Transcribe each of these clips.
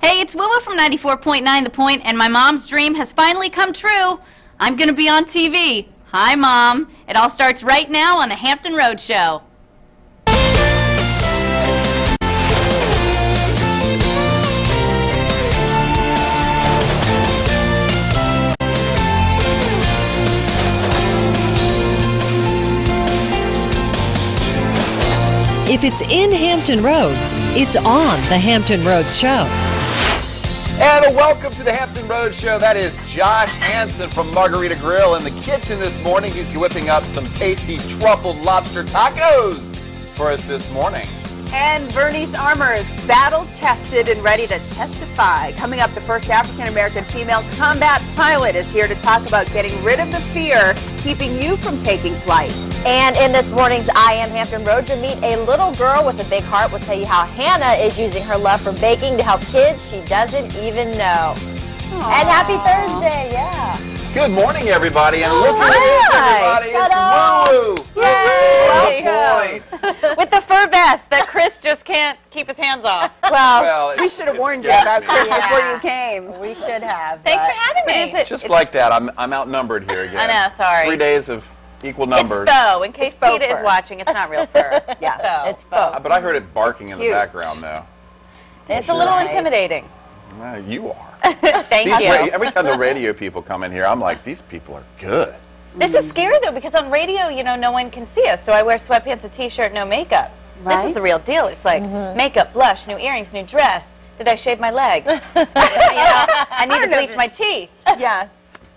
Hey, it's Willow from 94.9 The Point, and my mom's dream has finally come true. I'm going to be on TV. Hi, Mom. It all starts right now on the Hampton Road Show. If it's in Hampton Roads, it's on the Hampton Roads Show. And welcome to the Hampton Roads Show. That is Josh Hansen from Margarita Grill in the kitchen this morning. He's whipping up some tasty truffled lobster tacos for us this morning. And Bernice Armour is battle-tested and ready to testify. Coming up, the first African-American female combat pilot is here to talk about getting rid of the fear keeping you from taking flight. And in this morning's I Am Hampton Road, to meet a little girl with a big heart. We'll tell you how Hannah is using her love for baking to help kids she doesn't even know. Aww. And happy Thursday, yeah. Good morning, everybody, and look who it is, everybody. It's Woo! Yay! With the fur vest that Chris just can't keep his hands off. Well, we should have warned you about Chris before you came. We should have. Thanks for having me. Just like that, I'm outnumbered here again. I know, sorry. 3 days of equal numbers. It's faux. In case PETA is watching, it's not real fur. Yeah, it's faux. But I heard it barking in the background, though. It's a little intimidating. Well, you are. Thank you. Every time the radio people come in here, I'm like, these people are good. This is scary, though, because on radio, you know, no one can see us. So I wear sweatpants, a T-shirt, no makeup. Right? This is the real deal. It's like makeup, blush, new earrings, new dress. Did I shave my leg? I need to bleach my teeth. Yes.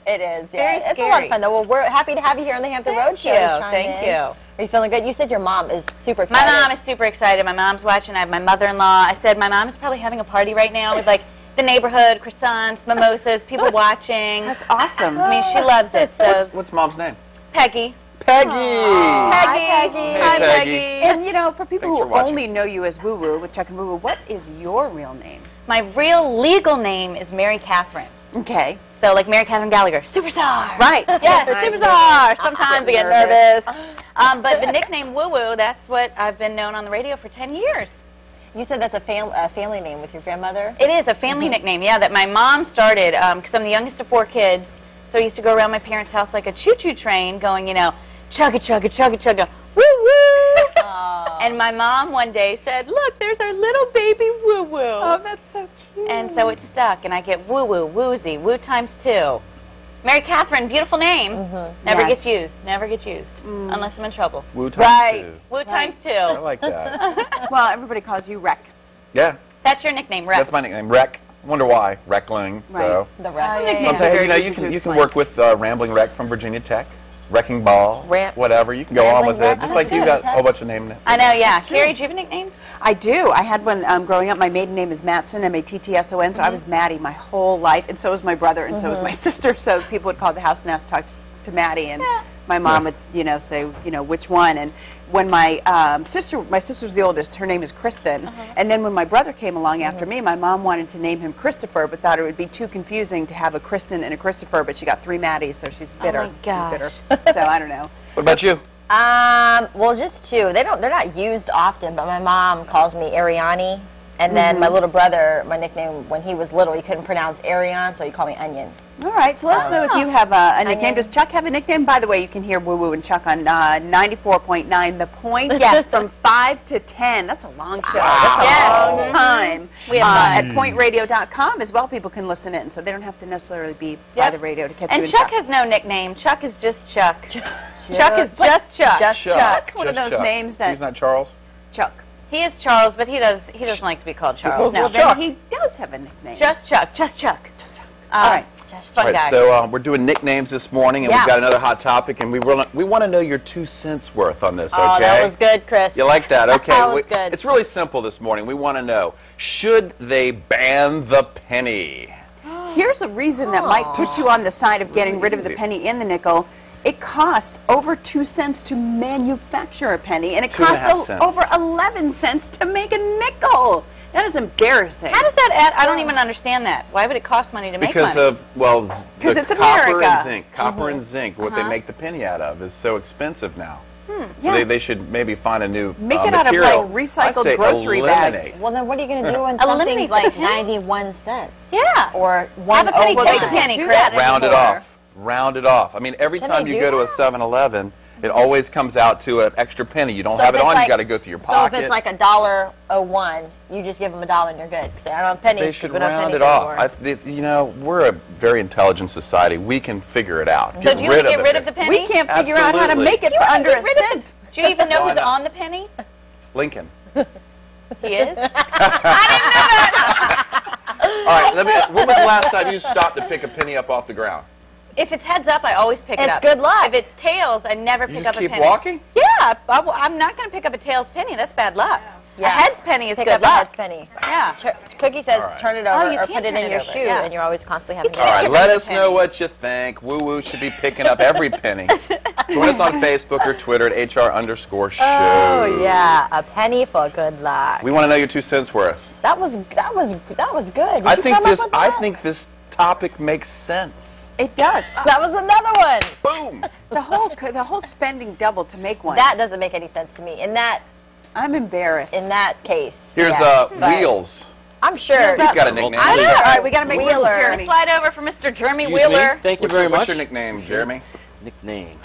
It is, Very yeah. It's scary. a lot of fun, though. Well, we're happy to have you here on the Hampton Road Show. Thank you. Are you feeling good? You said your mom is super excited. My mom is super excited. My mom's watching. I have my mother-in-law. I said my mom is probably having a party right now with, like, the neighborhood, croissants, mimosas, people watching. That's awesome. I mean, she loves it. So What's Mom's name? Peggy. Peggy. Peggy. Hi, Peggy. And, you know, for people Thanks who for watching. only know you as Woo Woo with Chuck and Woo Woo, what is your real name? My real legal name is Mary Catherine. Okay. So, like Mary Catherine Gallagher, superstar. Right. Yes, superstar. Sometimes I get nervous. But the nickname Woo Woo, that's what I've been known on the radio for 10 years. You said that's a family name with your grandmother? It is a family nickname, yeah, that my mom started because I'm the youngest of 4 kids. So I used to go around my parents' house like a choo-choo train going, you know, chugga, chugga, chugga, chugga, woo, woo. And my mom one day said, look, there's our little baby Woo Woo. Oh, that's so cute. And so it stuck, and I get Woo Woo, Woozy, Woo times 2. Mary Catherine, beautiful name. Never gets used. Never gets used. Unless I'm in trouble. Woo times Right. 2. Woo times 2. I like that. Well, everybody calls you Rec. Yeah. That's your nickname, Rex. That's my nickname. Wreck. I wonder why. Reckling. Right. So. The rest. Some nicknames are Sometimes, very you know, easy you to can explain. work with Rambling Wreck from Virginia Tech, Wrecking Ball, whatever. You can go on Rambling with Wreck? it. Just Oh, like that's you good. got a whole bunch of names. I know, yeah. That's true. Carrie, do you have a nickname? I do. I had one growing up. My maiden name is Mattson, M-A-T-T-S-O-N, so I was Maddie my whole life, and so was my brother, and so was my sister. So people would call the house and ask to talk to Maddie, and my mom would, you know, say, you know, which one. And when my sister's the oldest, her name is Kristen, and then when my brother came along after me, my mom wanted to name him Christopher, but thought it would be too confusing to have a Kristen and a Christopher, but she got 3 Maddies, so she's bitter. my gosh. She's bitter. So I don't know. What about you? Well, just 2. They're not used often, but my mom calls me Ariani, and then my little brother, my nickname when he was little, he couldn't pronounce Arion, so he called me Onion. All right, so let us know if you have a nickname. Does Chuck have a nickname? By the way, you can hear Woo Woo and Chuck on 94.9 The Point. Yes. From 5 to 10. That's a long show. Wow. That's a long time. We have At pointradio.com as well, people can listen in, so they don't have to necessarily be by the radio to catch you And in Chuck has no nickname. Chuck is just Chuck. Chuck is But- just Chuck. Just Chuck. Chuck's one of Just those Chuck. names that He's not Charles? Chuck. He is Charles, but he doesn't like to be called Charles. Well, No. then he does have a nickname. Just Chuck. Just Chuck. Just Chuck. All right. Just All fun right, guy. so we're doing nicknames this morning, and Yeah. we've got another hot topic, and we want to know your 2 cents worth on this, okay? Oh, that was good, Chris. You like that? Okay. That was good. It's really simple this morning. We want to know, should they ban the penny? Here's a reason that might put you on the side of getting rid of the penny and the nickel. It costs over 2 cents to manufacture a penny, and it costs 2.5 cents. over 11 cents to make a nickel. That is embarrassing. How does that add? I don't even understand that. Why would it cost money to make Because money? of, well, Because the it's copper America. and zinc. Copper and zinc, what they make the penny out of, is so expensive now. So they should maybe find a new Make it out of material. like recycled I'd say grocery eliminate. bags. Well, then what are you going to do when Eliminate something's the like penny. 91 cents? Yeah. Or Have a penny, 101. take a penny, Do Chris. that Round it anymore. off. Round it off. I mean, every Can time they you do go to a that? 7-Eleven, it always comes out to an extra penny. You don't So have if it it's on, like- you got to go through your So pocket. if it's like $1.01, you just give them $1 and you're good. Say, I don't have pennies. They should 'cause we don't have round it pennies off. anymore. You know, we're a very intelligent society. We can figure it out. So do you want to get rid of the penny? We can't figure out how to Absolutely. make it for under a cent. Do you even know Why who's not? on the penny? Lincoln. He is? All right, when was the last time you stopped to pick a penny up off the ground? If it's heads up, I always pick it It's up. good luck. If it's tails, I never You pick just up a keep penny. walking? Yeah, I'm not going to pick up a tails penny. That's bad luck. Yeah. A heads penny is Pick good up luck. a heads penny. Yeah. Cookie says All right. turn it Oh, over you or can't put it turn in it your over, shoe, yeah. and you're always constantly having All right, get let rid of us the know penny. what you think. Woo Woo should be picking up every penny. Join us on Facebook or Twitter at HR_show. Oh yeah, a penny for good luck. We want to know your 2 cents worth. That was good. Did I you think come up this. with I that? think this topic makes sense. It does. That was another one. Boom. The whole spending double to make one. That doesn't make any sense to me. In that I'm embarrassed. case. Here's yes, but Wheels. I'm sure. He's got a nickname. I know. All right, we got to make room Wheeler. for Jeremy. Slide over for Mr. Jeremy Excuse me. Wheeler. Thank you very much. What's your nickname, Jeremy? Nickname.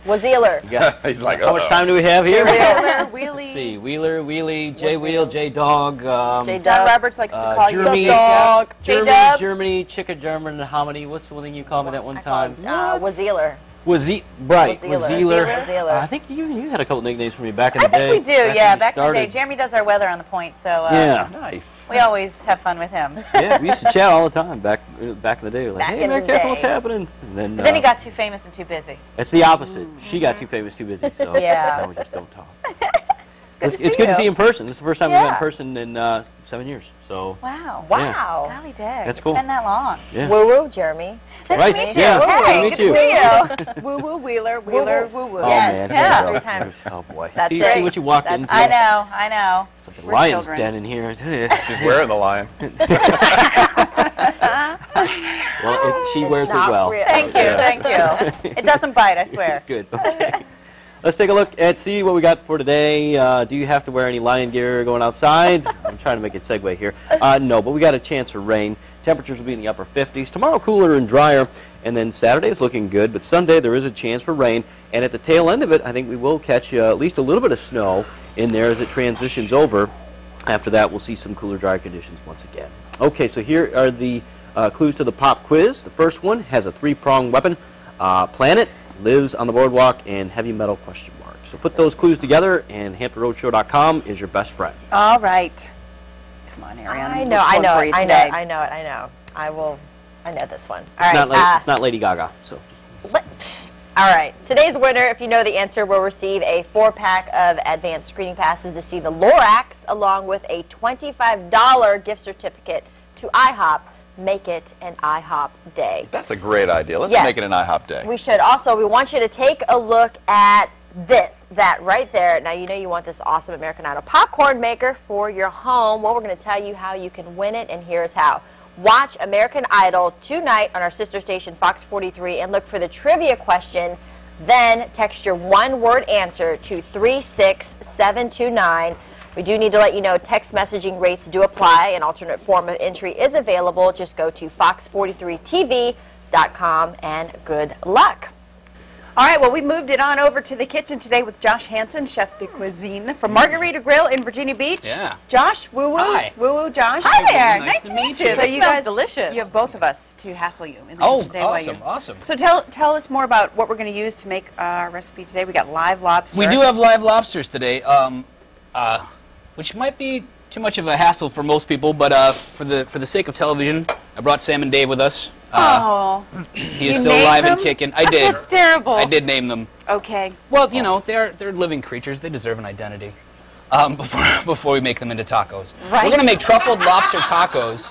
Wazeeler. He's like, How much time do we have here? Wheeler, Let's Wheelie. see. Wheeler, Wheelie, J Wheel, J Dog. J John Dub. Roberts likes to call you Germany, Dog. J-Dub. Germany, Chicka German, Hominy. What's the one thing you called me that one time? Wazeeler. Right, Wazeeler. Wazeeler. Wazeeler. I think you had a couple nicknames for me back in I the day. think we do, yeah. Back in the day. started. Jeremy does our weather on the point, so Yeah. Nice. we always have fun with him. Yeah, we used to chat all the time back in the day. We're like, Back hey, in man, the Catherine, day. what's happening? And then, But then he got too famous and too busy. it's the opposite. She got too famous, too busy. So Yeah. now we just don't talk. Good to It's see good to you. see you in person. This is the first time we met Yeah. in person in 7 years. So Wow. Wow. Golly dag. That's cool. It's been that long. yeah. Woo woo, Jeremy. Nice Right, to meet you. yeah. Hey, Nice good to to see you. Woo Woo Wheeler, Wheeler, Woo Woo. Oh Yes, man, yeah. here we 3 times. go. Oh boy. That's see it. what you walked That's into. I know. It's like a We're lion's children. den in here. She's wearing the lion. Well, she wears it Not well. real. Thank you, thank you. It doesn't bite, I swear. Good. Okay. Let's take a look at see what we got for today. Do you have to wear any lion gear going outside? I'm trying to make it segue here. No, but we got a chance for rain. Temperatures will be in the upper 50s. Tomorrow cooler and drier, and then Saturday is looking good, but Sunday there is a chance for rain. And at the tail end of it, I think we will catch at least a little bit of snow in there as it transitions over. After that, we'll see some cooler, drier conditions once again. Okay, so here are the clues to the pop quiz. The first one has a 3-pronged weapon. Planet, lives on the boardwalk, and heavy metal question mark. So put those clues together, and HamptonRoadshow.com is your best friend. All right. Come on, Ariana. I We're know pulling for it. you I today. know it. I know this one. It's, All right. it's not Lady Gaga. So All right. Today's winner, if you know the answer, will receive a 4-pack of advanced screening passes to see the Lorax, along with a $25 gift certificate to IHOP. Make it an IHOP day. That's a great idea. Let's Yes. make it an IHOP day. We should also, we want you to take a look at that right there. Now, you know you want this awesome American Idol popcorn maker for your home. Well, we're going to tell you how you can win it, and here's how. Watch American Idol tonight on our sister station, Fox 43, and look for the trivia question. Then text your one-word answer to 36729. We do need to let you know text messaging rates do apply. An alternate form of entry is available. Just go to fox43tv.com and good luck. All right, well, we moved it on over to the kitchen today with Josh Hansen, chef de cuisine from Margarita Grill in Virginia Beach. Yeah. Josh, woo-woo. Hi. Woo-woo, Josh. Hi there. Nice to meet you. So you Smells guys, delicious. you have both of us to hassle you in the Oh, kitchen today. while awesome, you- awesome. So tell us more about what we're going to use to make our recipe today. We got live lobster. We do have live lobsters today, which might be too much of a hassle for most people, but for the sake of television, I brought Sam and Dave with us. Oh, He is You still named alive and them? kicking. I did. That's terrible. I did name them. okay. Well, you know, they're living creatures. They deserve an identity. Before we make them into tacos, Right. we're gonna make truffled lobster tacos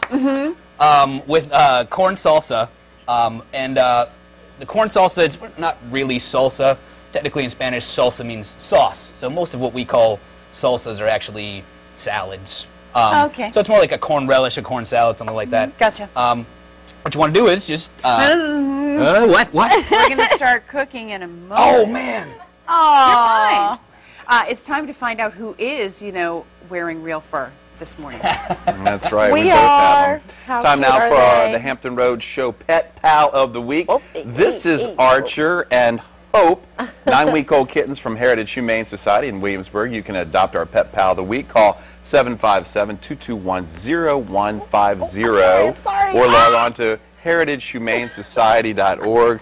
with corn salsa, and the corn salsa is not really salsa. Technically, in Spanish, salsa means sauce. So most of what we call salsas are actually salads. Okay. So it's more like a corn relish, a corn salad, something like that. Gotcha. What you want to do is just what? We're going to start cooking in a moment. Oh man! Oh. It's time to find out who is, wearing real fur this morning. That's right. We both have are. them. How Time cute now are for they? the Hampton Road Show Pet Pal of the Week. Oh, This is Archer and Hope, 9-week-old kittens from Heritage Humane Society in Williamsburg. You can adopt our Pet Pal of the Week. Call 757-221-0150 or log on to heritagehumanesociety.org.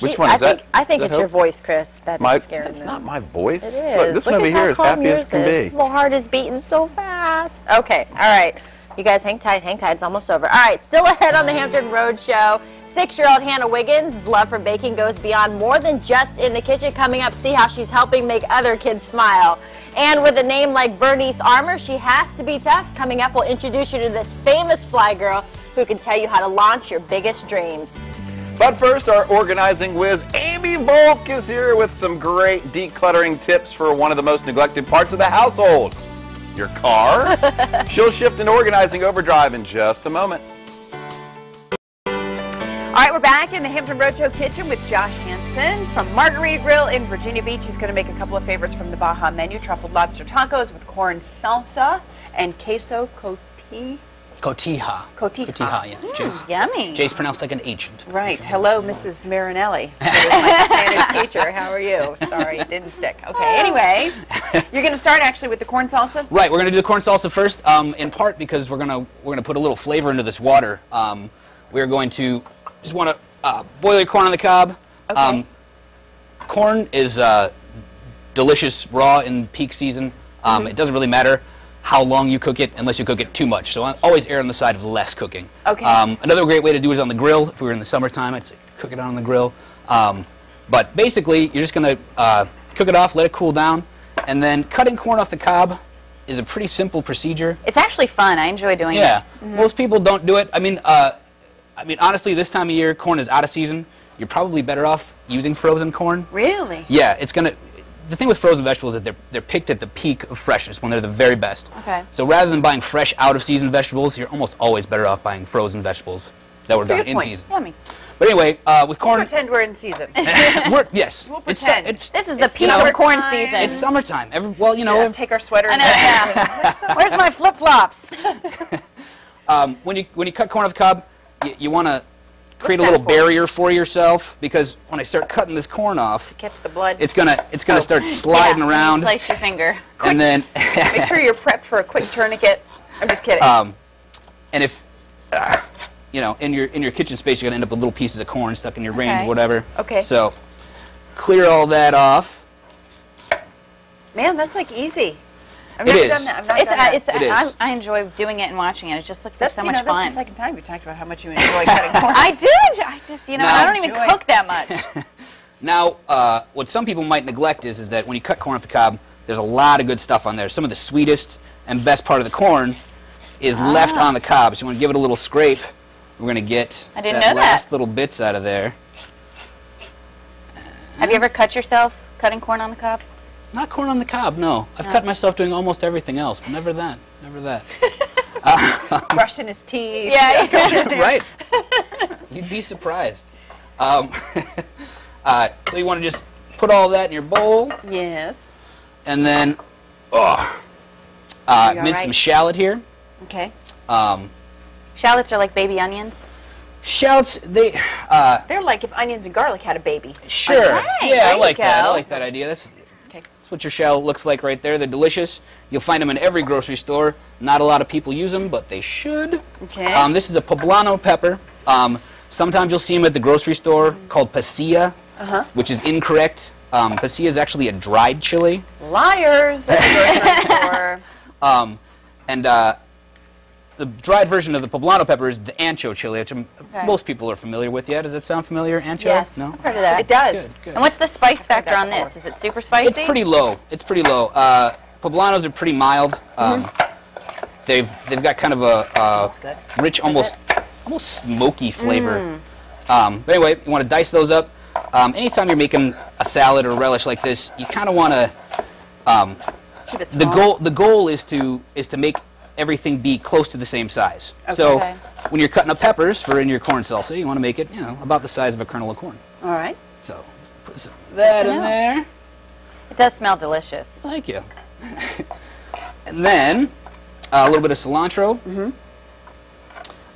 Which one is that? I think Is that it's your Hope? voice, Chris. That's scary. That's not my voice. It is. Look, this one over here is happy as can be. His little heart is beating so fast. Okay, all right. You guys hang tight, hang tight. It's almost over. All right, still ahead on the Hampton Road Show. 6-year-old Hannah Wiggins' love for baking goes beyond more than just in the kitchen. Coming up, see how she's helping make other kids smile. And with a name like Bernice Armour, she has to be tough. Coming up, we'll introduce you to this famous fly girl who can tell you how to launch your biggest dreams. But first, our organizing whiz, Amy Volk, is here with some great decluttering tips for one of the most neglected parts of the household, your car. She'll shift into organizing overdrive in just a moment. All right, we're back in the Hampton Roadshow kitchen with Josh Hansen from Margarita Grill in Virginia Beach. He's going to make a couple of favorites from the Baja menu, truffled lobster tacos with corn salsa and queso cotija. Cotija. Cotija. Yeah. Jay's, Yummy. Jay's pronounced like an H. Right. Hello, Mrs. Marinelli. That is my Spanish teacher. How are you? Sorry, it didn't stick. Okay, anyway, you're going to start actually with the corn salsa? Right, we're going to do the corn salsa first, in part because we're gonna put a little flavor into this water. We're going to just want to boil your corn on the cob. Okay. Corn is delicious raw in peak season. It doesn't really matter how long you cook it unless you cook it too much. So I always err on the side of less cooking. Okay. Another great way to do it is on the grill. If we were in the summertime, I'd say cook it on the grill. But basically, you're just going to cook it off, let it cool down, and then cutting corn off the cob is a pretty simple procedure. It's actually fun. I enjoy doing it. Yeah, most people don't do it. I mean, honestly, this time of year, corn is out of season. You're probably better off using frozen corn. Really? Yeah, it's gonna. The thing with frozen vegetables is that they're picked at the peak of freshness when they're the very best. Okay. So rather than buying fresh, out of season vegetables, you're almost always better off buying frozen vegetables that were That's a done good in point. season. Yummy. But anyway, with corn, Pretend we're in season. yes, We'll it's pretend. This is the It's peak of corn summertime. season. it's summertime. Well, you know, Take our sweater. I know, yeah. Where's my flip-flops? when you cut corn off the cob, you want to create a that little for? barrier for yourself, because when I start cutting this corn off, Catch the blood. it's gonna start sliding Yeah, around, Slice your finger. and then Make sure you're prepped for a quick tourniquet. I'm just kidding. and if you know, in your kitchen space, you're gonna end up with little pieces of corn stuck in your range, Okay. whatever. Okay. So clear all that off. Man, that's like easy. I've It never is. done that. I've not done that. It is. I enjoy doing it and watching it. It just looks like That's so much that's fun. the second time you talked about how much you enjoy cutting corn. I do. I just, Now- I don't even Enjoy. cook that much. Now, what some people might neglect is that when you cut corn off the cob, there's a lot of good stuff on there. Some of the sweetest and best part of the corn is left on the cob. So you want to give it a little scrape. We're going to get I didn't know that. last little bits out of there. Have you ever cut yourself cutting corn on the cob? Not corn on the cob, no. I've cut myself doing almost everything else, but never that. Never that. Brushing his teeth. Yeah. Right. You'd be surprised. So you want to just put all that in your bowl, Yes. and then mince right? some shallot here. Okay. Shallots are like baby onions. Shallots, they They're like if onions and garlic had a baby. sure. Okay, Yeah, there I you like that. I go. like that idea. That's Okay. what your shallot looks like right there. They're delicious. You'll find them in every grocery store. Not a lot of people use them, but they should. Okay. This is a Poblano pepper. Sometimes you'll see them at the grocery store called pasilla, which is incorrect. Pasilla is actually a dried chili. Liars at the grocery store. The dried version of the Poblano pepper is the Ancho Chili, which Okay. most people are familiar with. Yeah, does that sound familiar, Ancho? Yes. No? Heard of that. It does. Good, good. And what's the spice factor that on this? before. Is it super spicy? It's pretty low. It's pretty low. Poblanos are pretty mild. They've got kind of a That's good. rich, almost smoky flavor. But anyway, you want to dice those up. Anytime you're making a salad or relish like this, you kind of want to. Keep it small. The goal is to make everything be close to the same size. So Okay. when you're cutting up peppers for in your corn salsa, you want to make it about the size of a kernel of corn. All right. So put that in know. there. It does smell delicious. Thank you. And then a little bit of cilantro.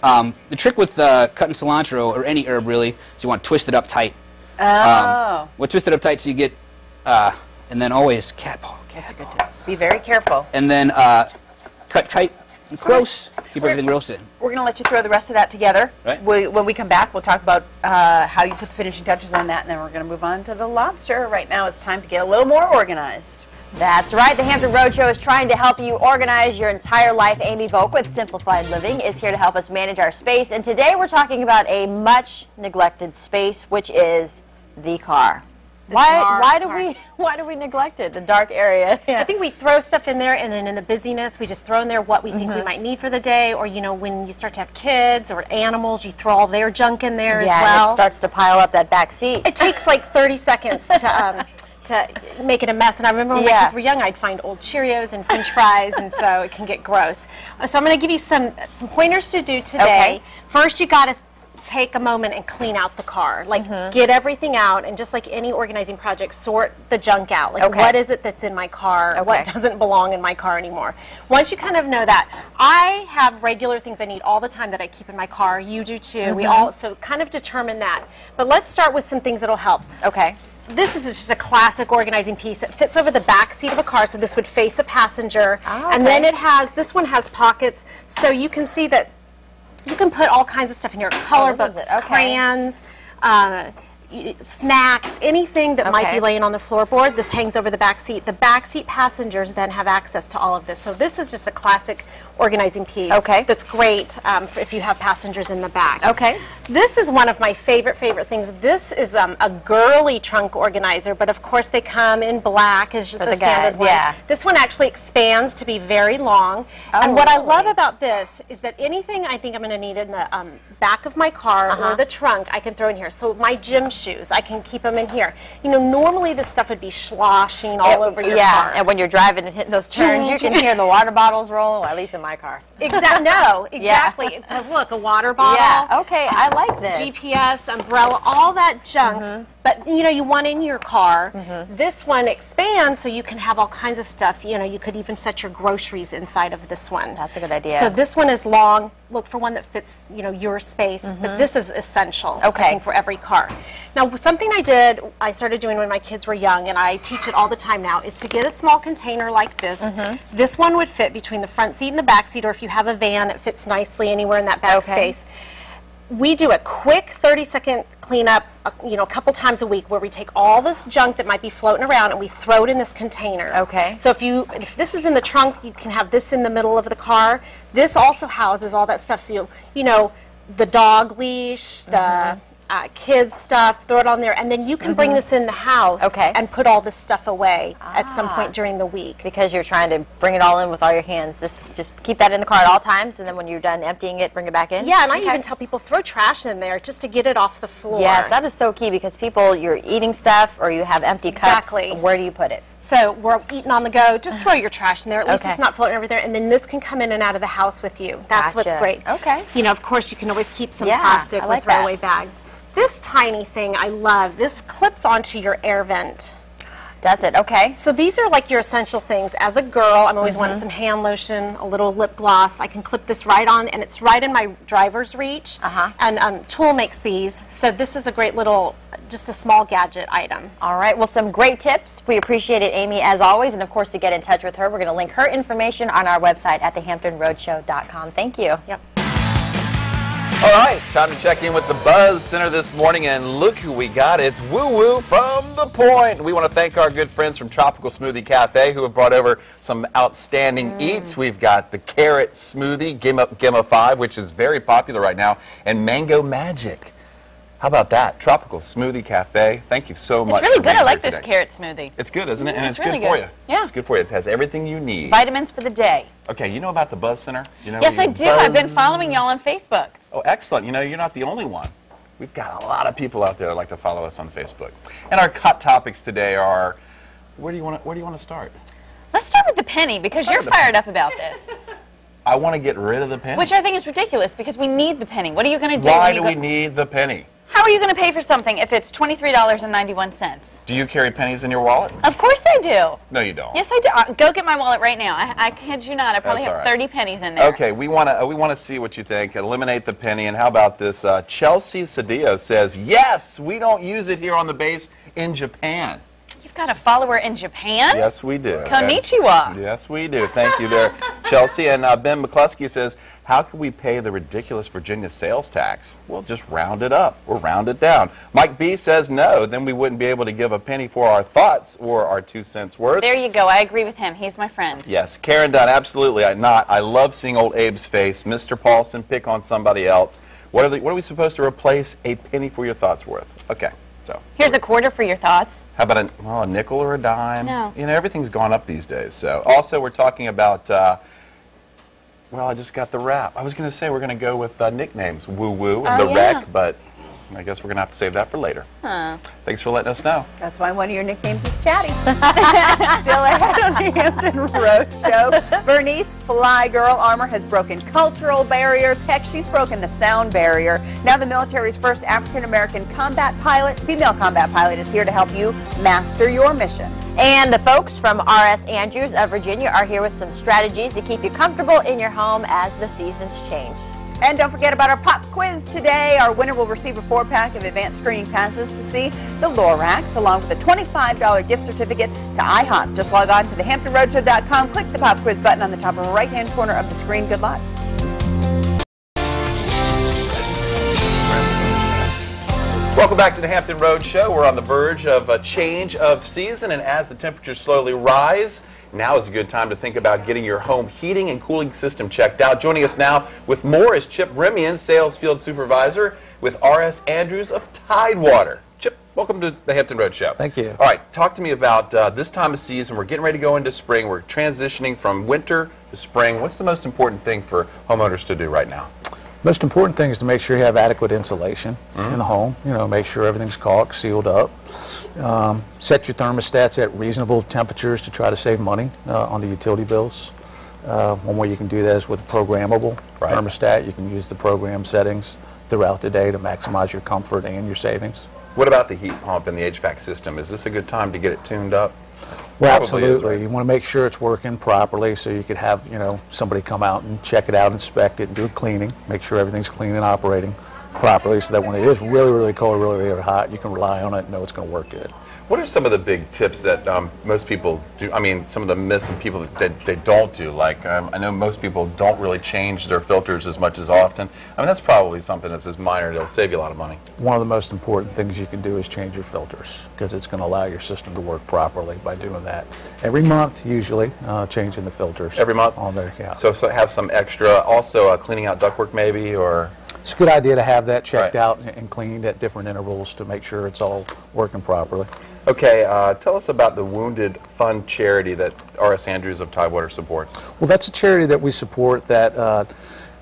The trick with cutting cilantro, or any herb really, is you want to twist it up tight. Twist it up tight so you get, and then always cat paw. That's a good tip. Be very careful. And then cut tight and close. Keep everything roasted. We're going to let you throw the rest of that together. Right. When we come back, we'll talk about how you put the finishing touches on that, and then we're going to move on to the lobster. Right now, it's time to get a little more organized. That's right. The Hampton Roadshow is trying to help you organize your entire life. Amy Volk with Simplified Living is here to help us manage our space. And today we're talking about a much neglected space, which is the car. Why do we neglect it? The dark area. I think we throw stuff in there, and then in the busyness, we just throw in there what we think we might need for the day. Or when you start to have kids or animals, you throw all their junk in there as well. And it starts to pile up that back seat. It takes like 30 seconds to make it a mess. And I remember when my kids were young, I'd find old Cheerios and French fries, and so it can get gross. So I'm going to give you some pointers to do today. Okay. First, you got to take a moment and clean out the car. Like, get everything out, and just like any organizing project, sort the junk out. Like, what is it that's in my car? What doesn't belong in my car anymore? Once you kind of know that, I have regular things I need all the time that I keep in my car. You do too. We all, so kind of determine that. But let's start with some things that'll help. Okay. This is just a classic organizing piece. It fits over the back seat of a car, so this would face a passenger. And then this one has pockets, so you can see that you can put all kinds of stuff in here. Color books, crayons, snacks, anything that might be laying on the floorboard. This hangs over the back seat. The back seat passengers then have access to all of this. So this is just a classic organizing piece. That's great if you have passengers in the back. This is one of my favorite things. This is a girly trunk organizer, but of course they come in black as the standard one. This one actually expands to be very long. And what I love about this is that anything I think I'm going to need in the back of my car or the trunk, I can throw in here. So my gym shoes, I can keep them in here. Normally this stuff would be sloshing all over your car. And when you're driving and hitting those turns, you can hear the water bottles rolling, well, at least in my car. Exactly. Look, a water bottle. Okay, I like this. GPS, umbrella, all that junk. But you want in your car. This one expands so you can have all kinds of stuff. You could even set your groceries inside of this one. That's a good idea. So this one is long. Look for one that fits, your space. But this is essential, I think, for every car. Now, something I started doing when my kids were young, and I teach it all the time now, is to get a small container like this. This one would fit between the front seat and the back seat, or if you have a van, it fits nicely anywhere in that back space. We do a quick 30-second cleanup, a couple times a week, where we take all this junk that might be floating around and we throw it in this container. So if this is in the trunk, you can have this in the middle of the car. This also houses all that stuff. So the dog leash, the kids stuff, throw it on there, and then you can bring this in the house and put all this stuff away at some point during the week. Because you're trying to bring it all in with all your hands. This is just keep that in the car at all times, and then when you're done emptying it, bring it back in? Yeah, and I even tell people throw trash in there just to get it off the floor. Yes, that is so key, because you're eating stuff or you have empty cups. Where do you put it? So we're eating on the go, just throw your trash in there. At least it's not floating over there, and then this can come in and out of the house with you. That's what's great. Of course, you can always keep some plastic or throwaway bags. This tiny thing I love. This clips onto your air vent. Does it? Okay. So these are like your essential things. As a girl, I'm always wanting some hand lotion, a little lip gloss. I can clip this right on, and it's right in my driver's reach. And Tool makes these. So this is a great little, just a small gadget item. All right. Well, some great tips. We appreciate it, Amy, as always. And, of course, to get in touch with her, we're going to link her information on our website at thehamptonroadshow.com. Thank you. All right, time to check in with the Buzz Center this morning, and look who we got. It's Woo Woo from The Point. We want to thank our good friends from Tropical Smoothie Cafe who have brought over some outstanding eats. We've got the carrot smoothie, Gemma 5, which is very popular right now, and Mango Magic. How about that? Tropical Smoothie Cafe. Thank you so much. It's really good. I like this today. carrot smoothie. It's good, isn't it? And it's really good for you. Yeah. It's good for you. It has everything you need. Vitamins for the day. Okay, you know about the Buzz Center? Yes, I do. I've been following y'all on Facebook. Oh, excellent. You're not the only one. We've got a lot of people out there that like to follow us on Facebook. And our hot topics today are, where do you want to start? Let's start with the penny, because you're fired up about this. I want to get rid of the penny. Which I think is ridiculous, because we need the penny. What are you going to do? Why do we need the penny? How are you going to pay for something if it's $23.91? Do you carry pennies in your wallet? Of course I do. No, you don't. Yes, I do. Go get my wallet right now. I kid you not. I probably have 30 pennies in there. Okay, we want to see what you think. Eliminate the penny. And how about this? Chelsea Cedillo says, yes, we don't use it here on the base in Japan. You've got a follower in Japan? Yes, we do. Konnichiwa. Yes, we do. Thank you there, Chelsea. And Ben McCluskey says, how can we pay the ridiculous Virginia sales tax? Well, just round it up or round it down. Mike B says no, then we wouldn't be able to give a penny for our thoughts or our 2 cents worth. There you go. I agree with him. He's my friend. Yes, Karen Dunn, absolutely. I love seeing old Abe's face. Mr. Paulson, pick on somebody else. What are we supposed to replace a penny for your thoughts worth? Okay, so. Here's a quarter for your thoughts. How about a nickel or a dime? No. You know, everything's gone up these days. So also we're talking about, well, I just got the rap. I was going to say we're going to go with nicknames, Woo Woo and The Wreck, but I guess we're going to have to save that for later. Huh. Thanks for letting us know. That's why one of your nicknames is Chatty. Still ahead on the Hampton Road Show. Bernice Fly Girl Armor has broken cultural barriers. Heck, she's broken the sound barrier. Now the military's first African-American female combat pilot is here to help you master your mission. And the folks from R.S. Andrews of Virginia are here with some strategies to keep you comfortable in your home as the seasons change. And don't forget about our pop quiz today. Our winner will receive a 4-pack of advanced screening passes to see the Lorax, along with a $25 gift certificate to IHOP. Just log on to thehamptonroadshow.com, click the pop quiz button on the top right-hand corner of the screen. Good luck. Welcome back to the Hampton Road Show. We're on the verge of a change of season, and as the temperatures slowly rise, now is a good time to think about getting your home heating and cooling system checked out. Joining us now with more is Chip Remian, Sales Field Supervisor with R.S. Andrews of Tidewater. Chip, welcome to the Hampton Road Show. Thank you. All right, talk to me about this time of season. We're getting ready to go into spring. We're transitioning from winter to spring. What's the most important thing for homeowners to do right now? Most important thing is to make sure you have adequate insulation in the home. You know, make sure everything's caulked, sealed up. Set your thermostats at reasonable temperatures to try to save money on the utility bills. One way you can do that is with a programmable thermostat. You can use the program settings throughout the day to maximize your comfort and your savings. What about the heat pump and the HVAC system? Is this a good time to get it tuned up? Well, absolutely. You want to make sure it's working properly, so you could have, you know, somebody come out and check it out, inspect it, and do a cleaning, make sure everything's clean and operating properly, so that when it is really, really cold, really, really hot, you can rely on it and know it's going to work good. What are some of the big tips that most people do? I mean, some of the myths and people that they don't do. Like, I know most people don't really change their filters as much as often. I mean, that's probably something that's as minor. It'll save you a lot of money. One of the most important things you can do is change your filters, because it's going to allow your system to work properly by doing that. Every month, usually, changing the filters. Every month? On there, yeah. So have some extra. Also, cleaning out ductwork maybe, or? It's a good idea to have that checked out and cleaned at different intervals to make sure it's all working properly. Okay, tell us about the Wounded Fund charity that R.S. Andrews of Tidewater supports. Well, that's a charity that we support that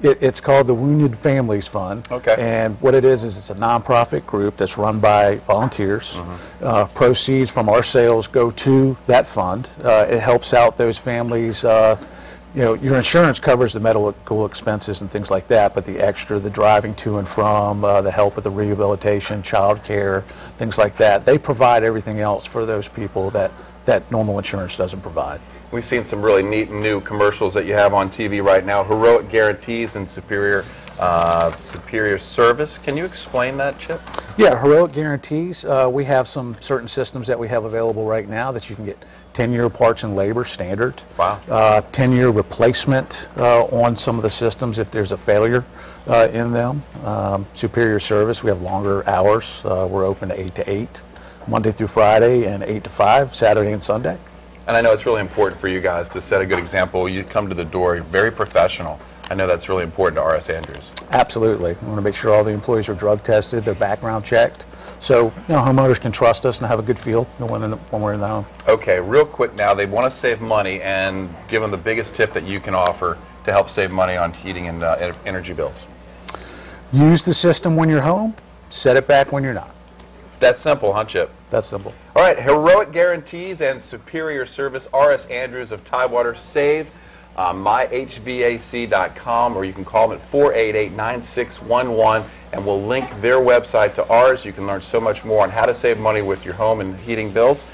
it's called the Wounded Families Fund. Okay. And what it is it's a nonprofit group that's run by volunteers. Proceeds from our sales go to that fund. It helps out those families. You know, your insurance covers the medical expenses and things like that, but the extra, the driving to and from, the help with the rehabilitation, child care, things like that, they provide everything else for those people that normal insurance doesn't provide. We've seen some really neat new commercials that you have on TV right now, heroic guarantees and superior service. Can you explain that, Chip? Yeah, heroic guarantees. We have some certain systems that we have available right now that you can get 10-year parts and labor standard. Wow. 10-year replacement on some of the systems if there's a failure in them. Superior service, we have longer hours. We're open to 8 to 8, Monday through Friday, and 8 to 5, Saturday and Sunday. And I know it's really important for you guys to set a good example. You come to the door, you're very professional. I know that's really important to R.S. Andrews. Absolutely. We want to make sure all the employees are drug tested, they're background checked, so you know, homeowners can trust us and have a good feel when we're in the home. Okay, real quick now, they want to save money, and give them the biggest tip that you can offer to help save money on heating and energy bills. Use the system when you're home, set it back when you're not. That's simple, huh, Chip? That's simple. All right, heroic guarantees and superior service, R.S. Andrews of Tidewater. Save myhvac.com, or you can call them at 488-9611, and we'll link their website to ours. You can learn so much more on how to save money with your home and heating bills.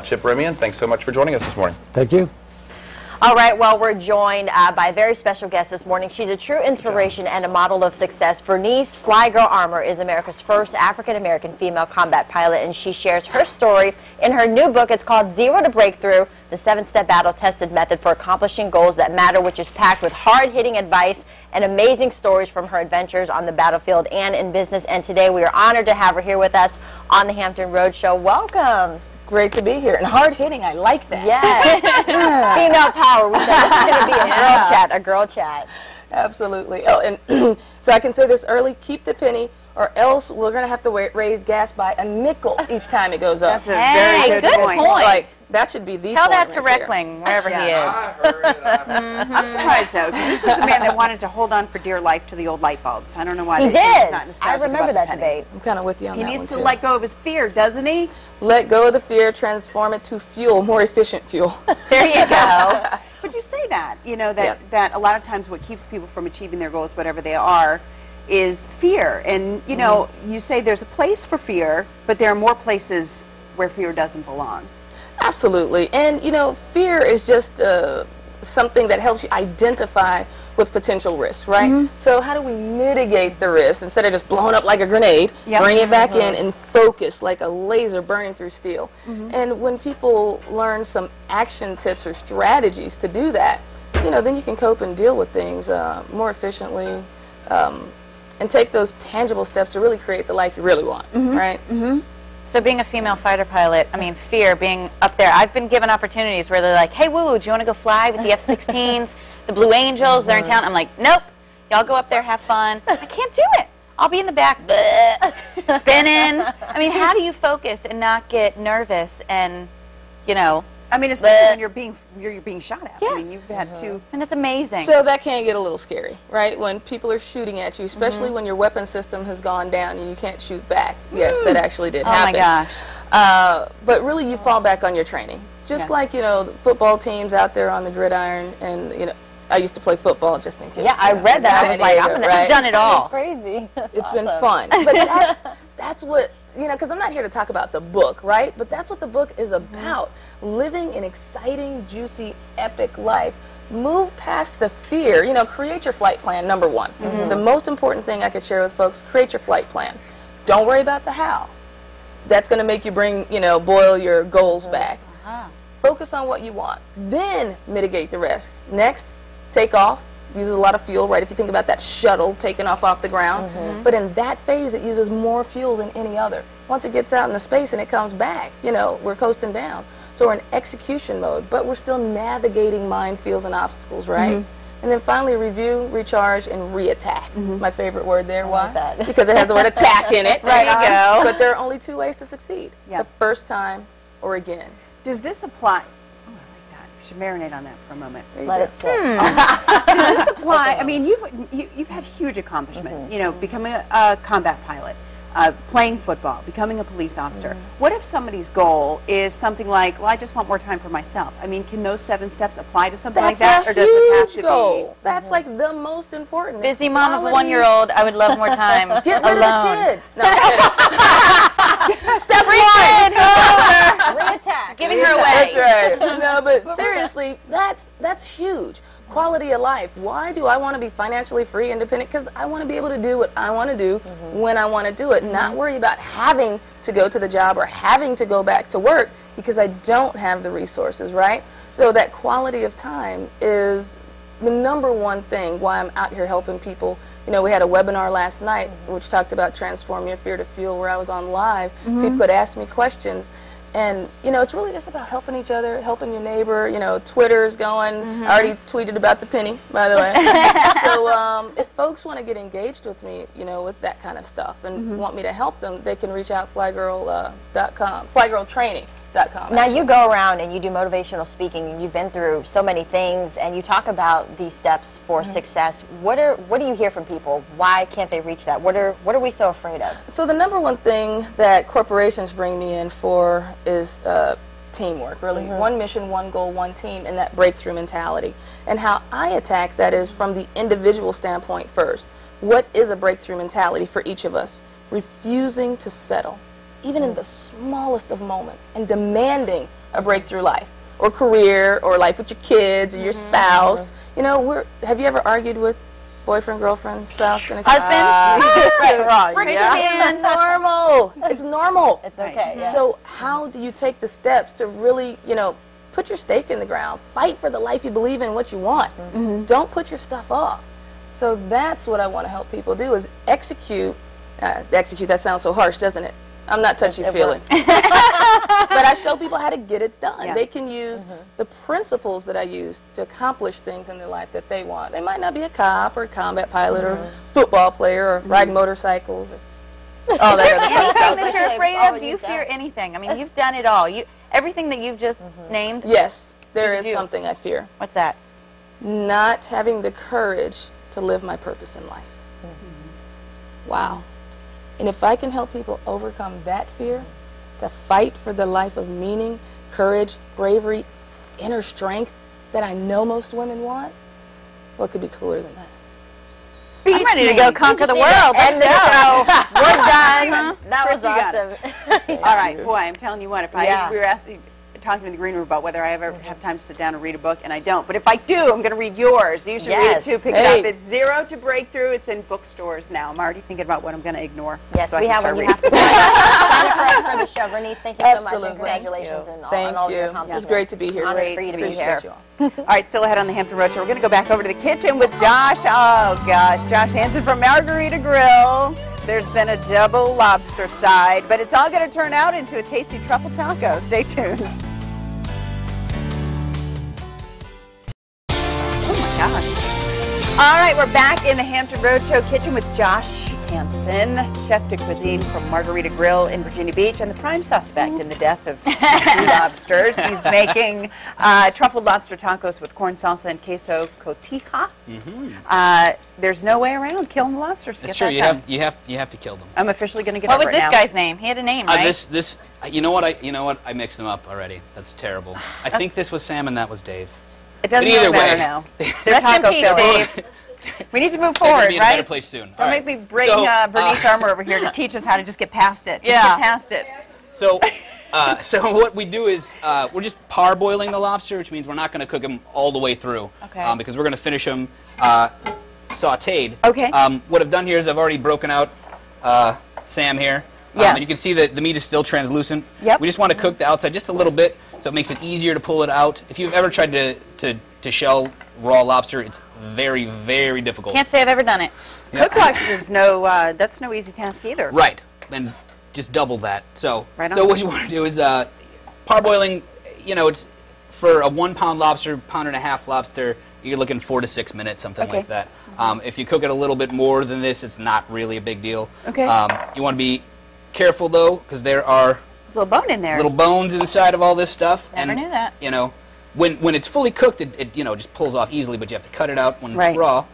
Chip Remian, thanks so much for joining us this morning. Thank you. All right, well, we're joined by a very special guest this morning. She's a true inspiration and a model of success. Bernice Flygirl Armour is America's first African-American female combat pilot, and she shares her story in her new book. It's called Zero to Breakthrough, the 7-step battle-tested method for accomplishing goals that matter, which is packed with hard-hitting advice and amazing stories from her adventures on the battlefield and in business. And today we are honored to have her here with us on the Hampton Road Show. Welcome. Great to be here. And hard-hitting, I like that. Yes. Female power. We said this is going to be a girl chat. Absolutely. Oh, and so I can say this early, keep the penny, or else we're going to have to raise gas by a nickel each time it goes up. That's a very good point. Like, that should be the Tell point that to right Reckling, wherever he is. I heard it. I'm surprised, though, because this is the man that wanted to hold on for dear life to the old light bulbs. I don't know why He he's did. not I nostalgic remember about that the penny. debate. I'm kind of with you on He that one, needs to too. let go of his fear, doesn't he? Let go of the fear, transform it to fuel, more efficient fuel. There you go. But you say that, you know, that a lot of times what keeps people from achieving their goals, whatever they are, is fear. And, you know, you say there's a place for fear, but there are more places where fear doesn't belong. Absolutely. And, you know, fear is just something that helps you identify with potential risks, right? So how do we mitigate the risk instead of just blowing up like a grenade, bring it back in and focus like a laser burning through steel? And when people learn some action tips or strategies to do that, you know, then you can cope and deal with things more efficiently and take those tangible steps to really create the life you really want, right? So being a female fighter pilot, I mean, fear, being up there, I've been given opportunities where they're like, hey, woo, do you want to go fly with the F-16s, the Blue Angels, they're in town. I'm like, nope, y'all go up there, have fun. I can't do it. I'll be in the back, spinning. I mean, how do you focus and not get nervous and, you know? I mean, especially when you're being shot at. Yeah. I mean, you've had to. And it's amazing. So that can get a little scary, right? When people are shooting at you, especially when your weapon system has gone down and you can't shoot back. Yes, that actually did happen. Oh my gosh. But really, you fall back on your training. Just like, you know, the football teams out there on the gridiron, and, you know, I used to play football just in case. Yeah, I read that. I was like, I've done it all. It's crazy. It's been fun. But that's what, you know, because I'm not here to talk about the book, right? But that's what the book is about. Living an exciting, juicy, epic life. Move past the fear. You know, create your flight plan, number one. The most important thing I could share with folks, create your flight plan. Don't worry about the how. That's going to make you boil your goals back. Focus on what you want. Then mitigate the risks. Next, take off. Uses a lot of fuel, right? If you think about that shuttle taking off the ground. But in that phase, it uses more fuel than any other. Once it gets out into space and it comes back, you know, we're coasting down. So we're in execution mode, but we're still navigating minefields and obstacles, right? And then finally, review, recharge, and re-attack. My favorite word there. Why? Because it has the word attack in it. Right you go. But there are only two ways to succeed. The first time or again. Does this apply? Oh, I like that. We should marinate on that for a moment. Let it sit. Does this apply? I mean, you've had huge accomplishments. You know, becoming a combat pilot, playing football, becoming a police officer. What if somebody's goal is something like, well, I just want more time for myself? I mean, can those 7 steps apply to something like that, or does it have to goal. be? That's like the most important. Busy mom of a 1-year-old, I would love more time Get rid alone. of the kid. No, I'm kidding. Step one. Re-attack. Giving her away. That's right. No, but seriously, that's huge. Quality of life. Why do I want to be financially free, independent? Because I want to be able to do what I want to do when I want to do it. Not worry about having to go to the job or having to go back to work because I don't have the resources, right? So that quality of time is the number one thing why I'm out here helping people. You know, we had a webinar last night which talked about transform your fear to fuel, where I was on live. People could ask me questions. And, you know, it's really just about helping each other, helping your neighbor. You know, Twitter's going. I already tweeted about the penny, by the way. So if folks want to get engaged with me, you know, with that kind of stuff and want me to help them, they can reach out flygirl.com, flygirltraining.com. Now you go around and you do motivational speaking, and you've been through so many things, and you talk about these steps for success. What do you hear from people? Why can't they reach that? What are we so afraid of? So the number one thing that corporations bring me in for is teamwork, really. One mission, one goal, one team, and that breakthrough mentality. And how I attack that is from the individual standpoint first. What is a breakthrough mentality for each of us? Refusing to settle, even in the smallest of moments, and demanding a breakthrough life, or career, or life with your kids, or your spouse. You know, have you ever argued with boyfriend, girlfriend, spouse, and a husband? Friction is normal. It's normal. It's okay. Yeah. So how do you take the steps to really, you know, put your stake in the ground, fight for the life you believe in, what you want. Don't put your stuff off. So that's what I want to help people do, is execute. Execute, that sounds so harsh, doesn't it? I'm not touchy-feely. But I show people how to get it done. They can use the principles that I use to accomplish things in their life that they want. They might not be a cop or a combat pilot or football player or riding motorcycles. Or all that other kind of stuff. Anything that you're afraid of? Do you fear anything? I mean, you've done it all. Everything that you've just named? Yes, there is something I fear. What's that? Not having the courage to live my purpose in life. Wow. And if I can help people overcome that fear, to fight for the life of meaning, courage, bravery, inner strength that I know most women want, what could be cooler than that? I'm ready to go conquer the world. Let's go. We're done. That was awesome. All right, boy, I'm telling you what, if we were talking in the green room about whether I ever have time to sit down and read a book, and I don't. But if I do, I'm going to read yours. You should read it too. Pick it up. It's Zero to Breakthrough. It's in bookstores now. I'm already thinking about what I'm going to ignore. Yes, so we have one. You have to sign up for the show. Bernice, thank you so much, and congratulations on all your accomplishments. It's great to be here. Great for you to be here. All right, still ahead on the Hampton Road Show. We're going to go back over to the kitchen with Josh. Oh, gosh. Josh Hansen from Margarita Grill. There's been a double lobster side, but it's all going to turn out into a tasty truffle taco. Stay tuned. Gosh. All right, we're back in the Hampton Roadshow kitchen with Josh Hansen, chef de cuisine from Margarita Grill in Virginia Beach, and the prime suspect in the death of 2 lobsters. He's making truffled lobster tacos with corn salsa and queso cotija. There's no way around killing the lobsters. That's true. You have to kill them. I'm officially going to get over it now. What was this guy's name? He had a name, right? You know what? I mixed them up already. That's terrible. I think this was Sam and that was Dave. It doesn't really matter now. There's taco filled. Dave. We need to move forward, be in right? a better place soon. Don't make me bring Bernice Armour over here to teach us how to just get past it. Just get past it. So, so what we do is we're just parboiling the lobster, which means we're not going to cook them all the way through. Okay. Because we're going to finish them sautéed. Okay. What I've done here is I've already broken out Sam here. Yes. And you can see that the meat is still translucent. Yep. We just want to cook the outside just a little bit, so it makes it easier to pull it out. If you've ever tried to shell raw lobster, it's very, very difficult. Can't say I've ever done it. Cook lobster's that's no easy task either. Right, and just double that. So, right what you want to do is parboiling. You know, it's for a 1 pound lobster, 1.5 pound lobster. You're looking 4 to 6 minutes, something like that. If you cook it a little bit more than this, it's not really a big deal. Okay. You want to be careful though, because there are There's a little bone in there. Little bones inside of all this stuff. Never knew that. You know, when it's fully cooked, it just pulls off easily, but you have to cut it out when it's raw.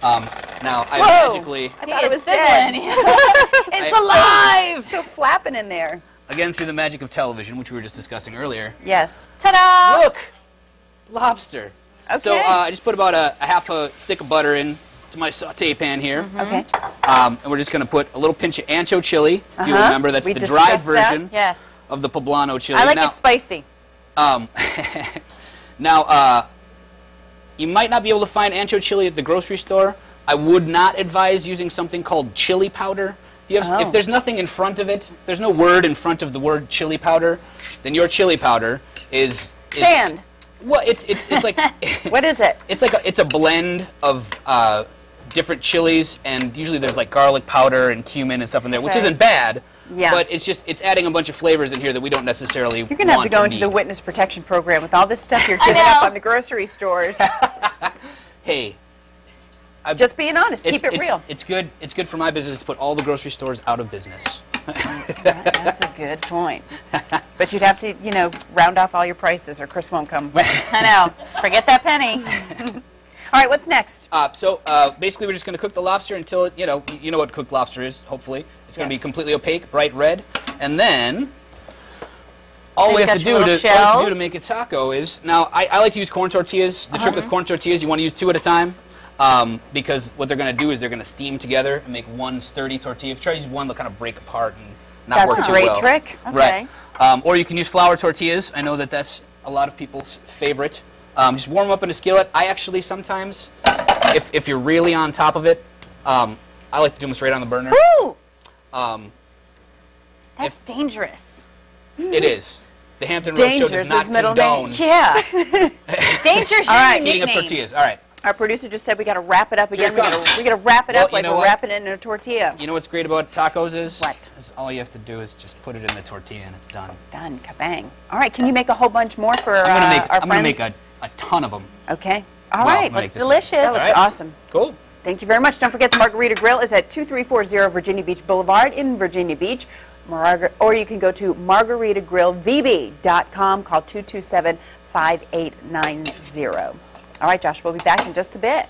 Now I magically. I thought it was dead. It's alive. So flapping in there. Again, through the magic of television, which we were just discussing earlier. Yes. Ta-da! Look, lobster. Okay. So I just put about a half a stick of butter in to my saute pan here. Okay. And we're just going to put a little pinch of Ancho Chili. If you remember, that's the dried version of the Poblano Chili. I like it spicy. Now, you might not be able to find Ancho Chili at the grocery store. I would not advise using something called chili powder. If there's nothing in front of it, if there's no word in front of the word chili powder, then your chili powder is sand. Well, it's like what is it? It's a blend of different chilies, and usually there's like garlic powder and cumin and stuff in there, which isn't bad. Yeah. But it's adding a bunch of flavors in here that we don't necessarily want. You're going to have to go into the witness protection program with all this stuff you're giving up on the grocery stores. Hey. Just being honest. Keep it real. It's good for my business to put all the grocery stores out of business. That's a good point. But you'd have to, round off all your prices or Chris won't come. I know. Forget that penny. All right, what's next? So basically we're just going to cook the lobster until it, you know what cooked lobster is, hopefully. It's going to be completely opaque, bright red. And then All we Maybe have to got your do little to, all we have to shells. do to make a taco is, now I like to use corn tortillas. The trick with corn tortillas, you want to use 2 at a time. Because what they're going to do is they're going to steam together and make one sturdy tortilla. If you try to use one, they'll kind of break apart and not work That's too a great well. trick. Okay. Right. Or you can use flour tortillas. I know that that's a lot of people's favorite. Just warm them up in a skillet. I actually sometimes, if you're really on top of it, I like to do them straight on the burner. Woo! That's dangerous. It is. The Hampton Road Show does not condone Yeah. Dangerous. All right. eating up tortillas. All right. Our producer just said we got to wrap it up again. Here We it comes. got to wrap it Well, up you like know we're what? wrapping it in a tortilla. You know what's great about tacos is? What? Is all you have to do is just put it in the tortilla and it's done. Done. Kabang. All right. Can you make a whole bunch more for I'm our gonna friends? make a ton of them. Okay. All Well, right. I'm gonna make this delicious. That looks All right. awesome. Cool. Thank you very much. Don't forget the Margarita Grill is at 2340 Virginia Beach Boulevard in Virginia Beach. Or you can go to margaritagrillvb.com. Call 227-5890. All right, Josh, we'll be back in just a bit.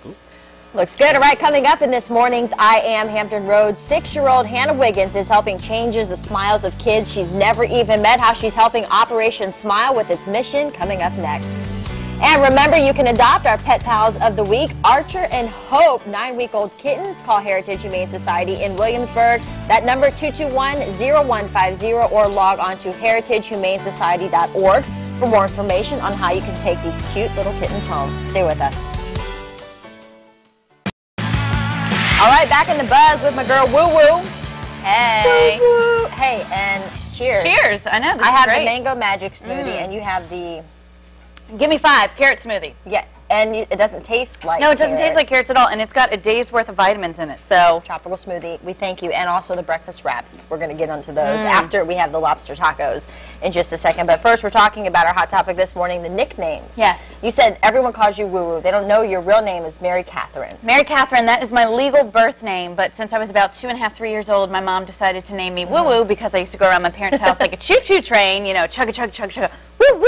Looks good. All right, coming up in this morning's I Am Hampton Road, 6-year-old Hannah Wiggins is helping change the smiles of kids she's never even met. How she's helping Operation Smile with its mission coming up next. And remember, you can adopt our Pet Pals of the Week, Archer and Hope, 9-week-old kittens. Call Heritage Humane Society in Williamsburg. That number 221-0150 or log on to heritagehumanesociety.org for more information on how you can take these cute little kittens home. Stay with us. All right, back in the buzz with my girl Woo Woo. Hey. Woo Woo. Hey, and cheers. Cheers. I know. This I is have great. the mango magic smoothie, and you have the Give me 5. Carrot smoothie. yeah, and it doesn't taste like No, it doesn't taste like carrots at all, and it's got a day's worth of vitamins in it. So tropical smoothie. We thank you, and also the breakfast wraps. We're going to get onto those after we have the lobster tacos in just a second. But first, we're talking about our hot topic this morning: the nicknames. Yes. You said everyone calls you Woo Woo. They don't know your real name is Mary Catherine. Mary Catherine, that is my legal birth name, but since I was about 2.5, 3 years old, my mom decided to name me Woo Woo because I used to go around my parents' house like a choo-choo train, you know, chugga, chugga, chugga, chugga, woo woo.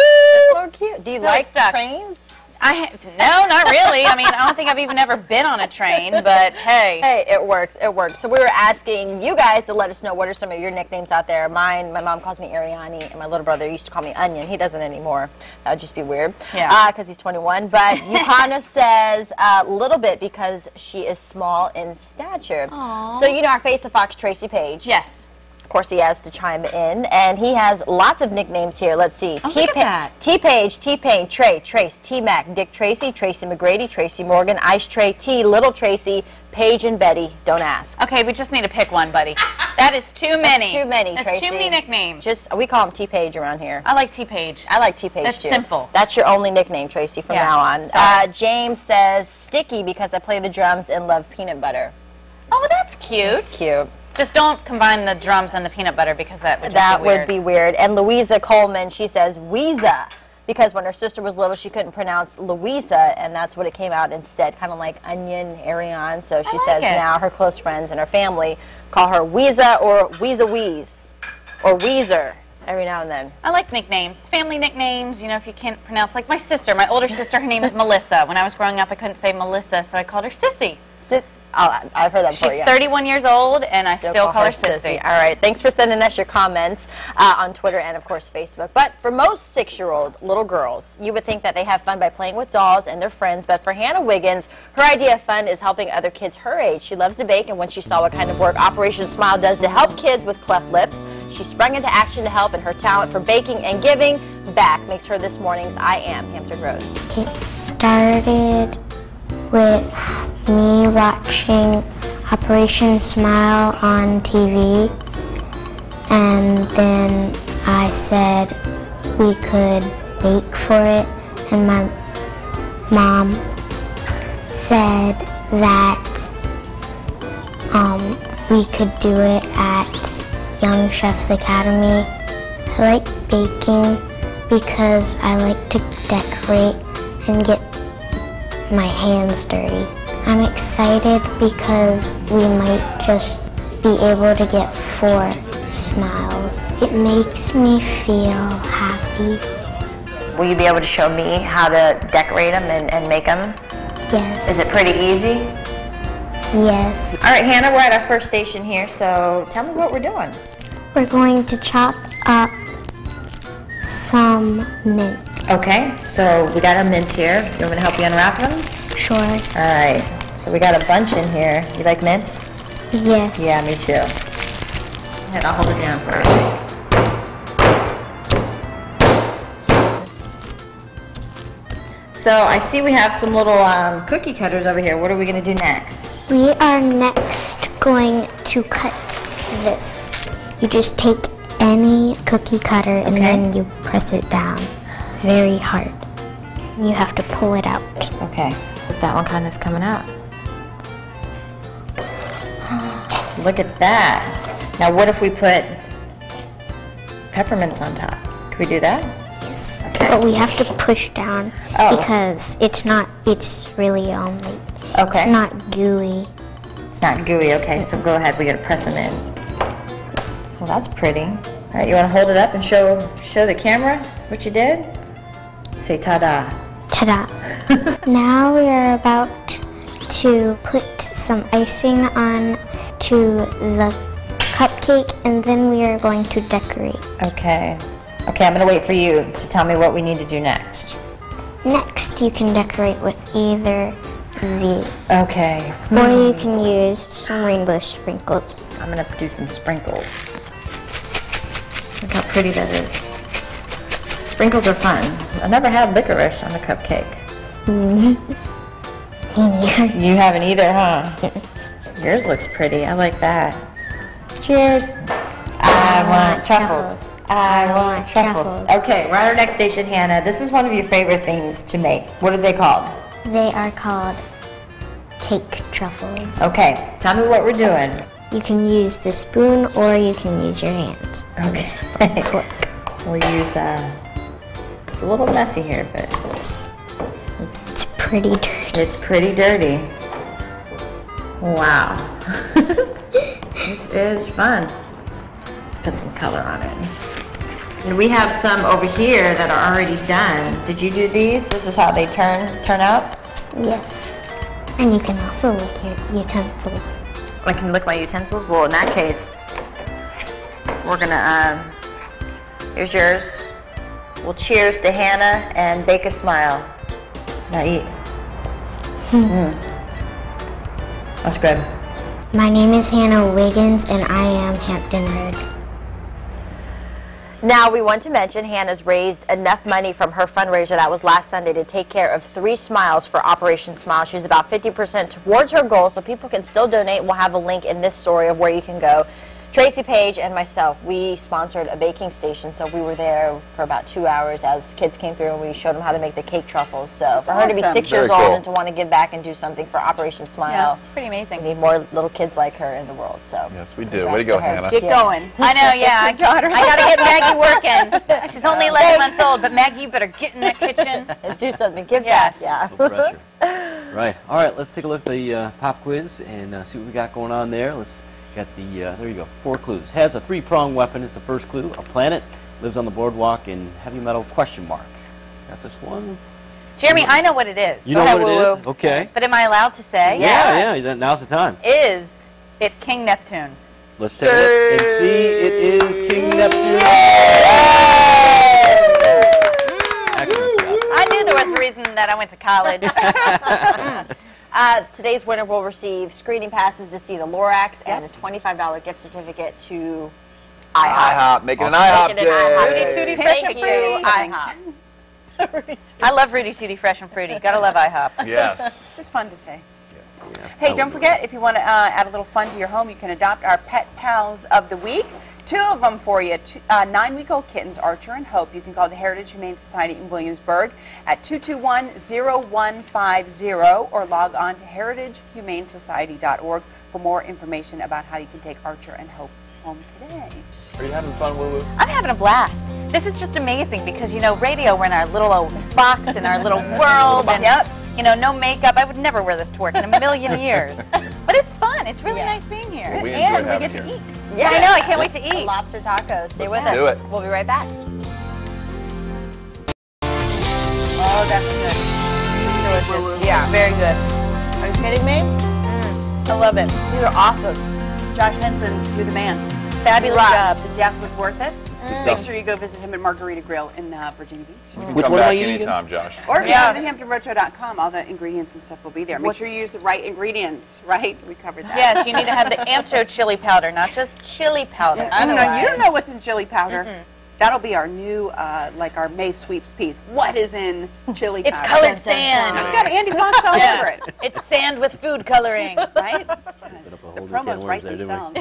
So cute. Do you So like it's stuck. trains? No, not really. I mean, I don't think I've even ever been on a train, but hey. Hey, it works. It works. So we were asking you guys to let us know what are some of your nicknames out there. Mine, my mom calls me Ariani, and my little brother used to call me Onion. He doesn't anymore. That would just be weird. Yeah. Because he's 21. But Yuhana says a little bit because she is small in stature. Aww. So you know our Face the Fox Tracy Page. Yes. Of course, he has to chime in, and he has lots of nicknames here. Let's see. Oh, look at that. T-Page, T-Pain, Trey, Trace, T-Mac, Dick Tracy, Tracy McGrady, Tracy Morgan, Ice Tray, T, Little Tracy, Paige and Betty. Don't ask. Okay, we just need to pick one, buddy. That is too many. That's too many, That's Tracy. too many nicknames. We call him T-Page around here. I like T-Page. I like T-Page That's too. simple. That's your only nickname, Tracy, from Yeah. now on. Sorry. James says Sticky because I play the drums and love peanut butter. Oh, that's cute. That's cute. Just don't combine the drums and the peanut butter because that would just That be weird. would be weird. And Louisa Coleman, she says Weeza because when her sister was little, she couldn't pronounce Louisa, and that's what it came out instead, kind of like Onion, Ariane. So she says now her close friends and her family call her Weeza or Weeza Weeze or Weezer every now and then. I like nicknames, family nicknames, you know, if you can't pronounce, like my sister, my older sister, her name is Melissa. When I was growing up, I couldn't say Melissa, so I called her Sissy. Oh, I've heard that before. She's 31 years old, and I still call her Sissy. All right. Thanks for sending us your comments on Twitter and, of course, Facebook. But for most 6-year-old little girls, you would think that they have fun by playing with dolls and their friends. But for Hannah Wiggins, her idea of fun is helping other kids her age. She loves to bake, and when she saw what kind of work Operation Smile does to help kids with cleft lips, she sprung into action to help, and her talent for baking and giving back makes her this morning's I Am Hampton Roads. It started with me watching Operation Smile on TV, and then I said we could bake for it, and my mom said that we could do it at Young Chefs Academy. I like baking because I like to decorate and get my hands dirty. I'm excited because we might just be able to get 4 smiles. It makes me feel happy. Will you be able to show me how to decorate them and make them? Yes. Is it pretty easy? Yes. All right, Hannah, we're at our first station here, so tell me what we're doing. We're going to chop up some mint. Okay, so we got our mint here. You want me to help you unwrap them? Sure. All right, so we got a bunch in here. You like mints? Yes. Yeah, me too. And I'll hold it down first. So I see we have some little cookie cutters over here. What are we going to do next? We are next going to cut this. You just take any cookie cutter and then you press it down very hard. You have to pull it out. Okay, that one kind of is coming out. Look at that. Now what if we put peppermints on top? Can we do that? Yes. Okay. But we have to push down because it's really it's not gooey. It's not gooey, okay, so go ahead, we gotta press them in. Well, that's pretty. All right, you wanna hold it up and show the camera what you did? Say ta-da. Ta-da. Now we are about to put some icing on to the cupcake, and then we are going to decorate. Okay. Okay, I'm gonna wait for you to tell me what we need to do next. Next, you can decorate with either these. Okay. Or you can use some rainbow sprinkles. I'm gonna do some sprinkles. Look how pretty that is. Sprinkles are fun. I never had licorice on a cupcake. Me neither. You haven't either, huh? Yours looks pretty. I like that. Cheers. I want truffles. I want truffles. Okay, we're at our next station, Hannah. This is one of your favorite things to make. What are they called? They are called cake truffles. Okay, tell me what we're doing. You can use the spoon or you can use your hand. Okay. We'll use, it's a little messy here, but it's pretty dirty. It's pretty dirty. Wow. This is fun. Let's put some color on it. And we have some over here that are already done. Did you do these? This is how they turn out? Yes. And you can also lick your utensils. I can lick my utensils? Well, in that case, we're gonna, here's yours. Well, cheers to Hannah and bake a smile. Now eat. That's good. My name is Hannah Wiggins and I am Hampton Roads. Now, we want to mention Hannah's raised enough money from her fundraiser that was last Sunday to take care of 3 smiles for Operation Smile. She's about 50% towards her goal, so people can still donate. We'll have a link in this story of where you can go. Tracy Page and myself, we sponsored a baking station, so we were there for about 2 hours as kids came through and we showed them how to make the cake truffles. So for her to be 6 years old and to want to give back and do something for Operation Smile, pretty amazing. We need more little kids like her in the world. So yes, we do. Way to go, Hannah. Get going. I know, yeah. I got to get Maggie working. She's only 11 months old, but Maggie, you better get in that kitchen and do something. Give back. Yeah. No pressure. Right. All right. Let's take a look at the pop quiz and see what we got going on there. Let's get the. There you go. 4 clues. Has a 3-pronged weapon is the first clue. A planet lives on the boardwalk in heavy metal ? Got this one. Jeremy, I know what it is. You know what it is? Okay. But am I allowed to say? Yeah. Now's the time. Is it King Neptune? Let's take a look and see. It is King Neptune. Excellent job. I knew there was a reason that I went to college. Today's winner will receive screening passes to see the Lorax and a $25 gift certificate to IHOP. Making an IHOP day. Rudy Tooty Fresh and Fruity. IHOP. I love Rudy Tooty Fresh and Fruity. Gotta love IHOP. Yes. It's just fun to say. Hey, don't forget, if you want to add a little fun to your home, you can adopt our Pet Pals of the Week. 2 of them for you. 9-week-old kittens, Archer and Hope. You can call the Heritage Humane Society in Williamsburg at 221-0150 or log on to heritagehumanesociety.org for more information about how you can take Archer and Hope home today. Are you having fun, Woo Woo? I'm having a blast. This is just amazing because, you know, radio, we're in our little old box, in our little world, and, you know, no makeup. I would never wear this to work in a million years. But it's fun. It's really nice being here. Well, we And we get to eat. Yeah, I know. I can't wait to eat. The lobster tacos. Stay with Let's do us. it. We'll be right back. Oh, that's good. Delicious. Yeah, very good. Are you kidding me? I love it. These are awesome. Josh Henson, you're the man. Fabulous job. The death was worth it. Make sure you go visit him at Margarita Grill in Virginia Beach. You can Which come one back am I eating anytime, Josh. Or if you go to thehamptonroadshow.com, all the ingredients and stuff will be there. Make sure you use the right ingredients, right? We covered that. Yes, you need to have the Ancho Chili powder, not just chili powder. You don't know what's in chili powder. That'll be our new, like our May sweeps piece. What is in chili powder? It's colored sand. It's got Andy Fox all over it. It's sand with food coloring. Right? The promos write themselves.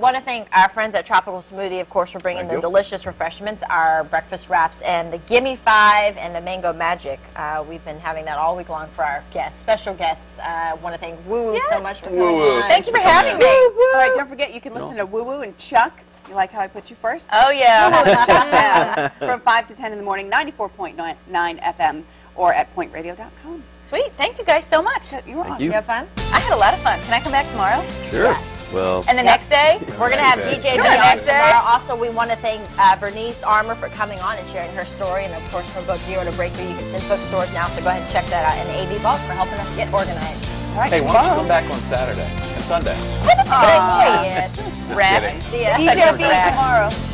Want to thank our friends at Tropical Smoothie, of course, for bringing the delicious refreshments, our breakfast wraps, and the Gimme 5 and the Mango Magic. We've been having that all week long for our guests, special guests. Want to thank Woo Woo so much for coming on. Thank you for having me. All right, don't forget you can listen to Woo Woo and Chuck. You like how I put you first? Oh, yeah. From 5 to 10 in the morning, 94.9 FM, or at pointradio.com. Sweet. Thank you guys so much. You were awesome. Did you have fun? I had a lot of fun. Can I come back tomorrow? Sure. Yes. Well. And the next day? We're going to have DJ Sure, on next day. tomorrow. Also, we want to thank Bernice Armour for coming on and sharing her story. And, of course, her book, Zero to Breakthrough. You can send bookstores now, so go ahead and check that out. And AV Vault for helping us get organized. All right, Hey, why don't you come back on Saturday and Sunday? That's a good idea. Wrap. kidding. See ya. DJ B tomorrow.